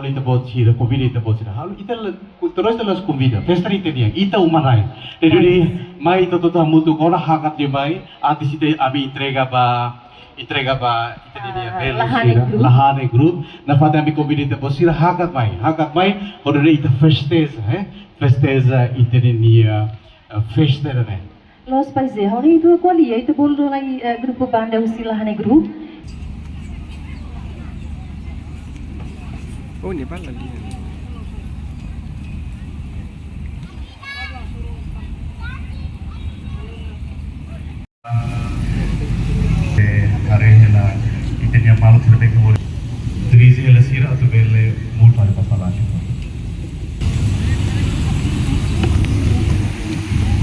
Ita bocira, convida ita bocira. Halu ita terus terus convida. Festa ita dia, ita umarai. Jadi mai ita tuh mutu kora hakat dia mai. Antes ita abi entrega ba ita dia lahane group. Na fata abi convida ita bocira hakat mai. Hodo ita festeza, festeza ita dia festa né. Los países, ahora itu kuali itu bolu lagi grupo banda usilahane grup. Oh, ini Nepal lagi. Hari ini itu dia malu sudah berkumpul. Terisi elasira atau belle mult pada pasaran.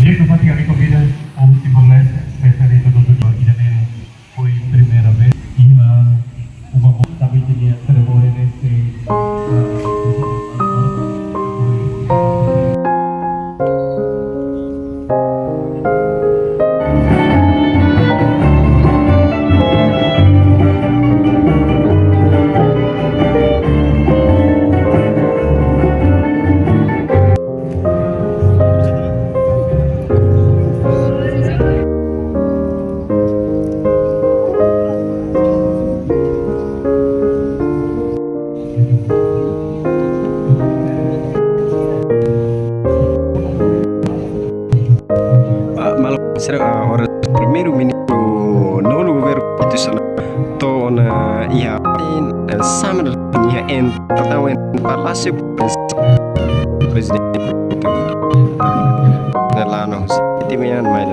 Dia kepada kami convida om Simboles spesial itu untuk ini foi primeira vez uma tapi dia cerimônia nesse ora primeiro-ministro no governo constitucional to na ia in samar ia entrada en palácio presidente na lá no timian mais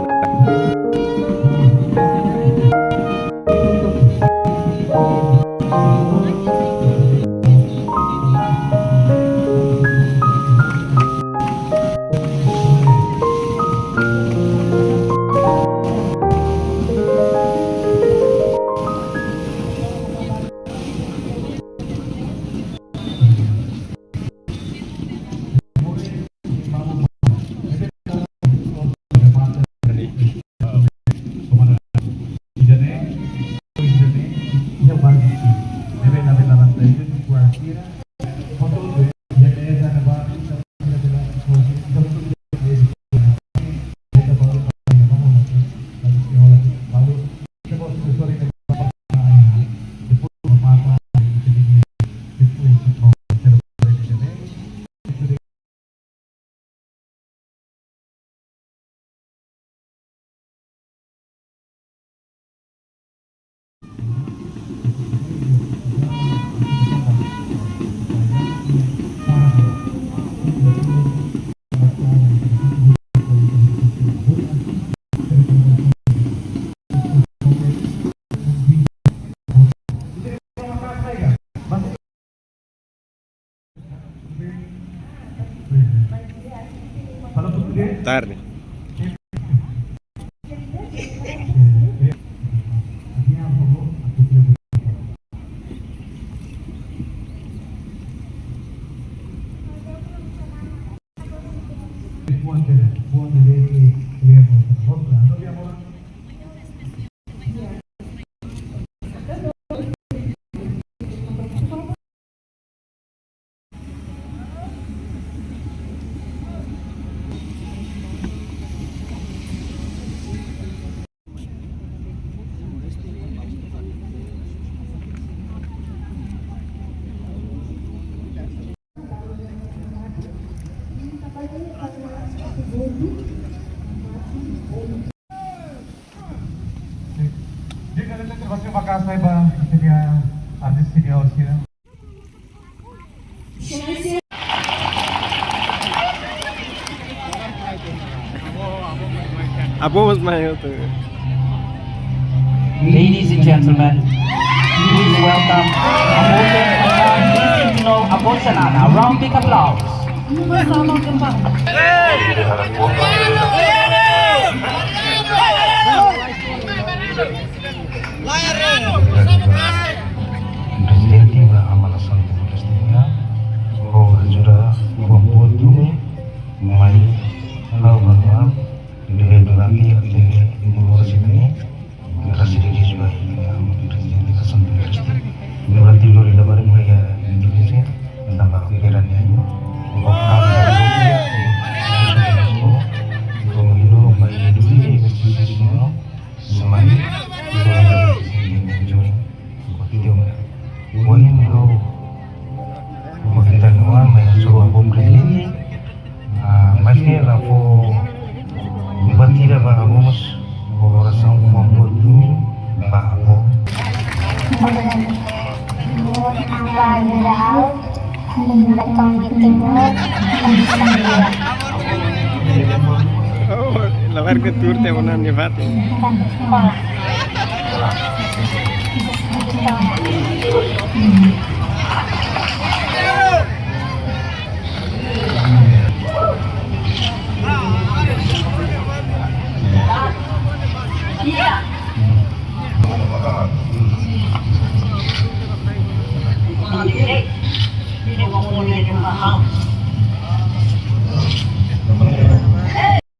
Bentar nih. Terima kasih Bang, itu dia artis senior sini. Apa mas mayo tuh? Ladies and gentlemen, please welcome Abosana Abosanana. Round big applause. Presidente ba amala santo presidente o jura bombo dume mai lau bangam dire durante ate university kasih di juga ini presidente kasanto presidente durante lori lebaran ya Indonesia tentang pikiran ini bukan Romino mai dunia investisi semua semai Oh, lavar ke tour te una nevate. Sekolah.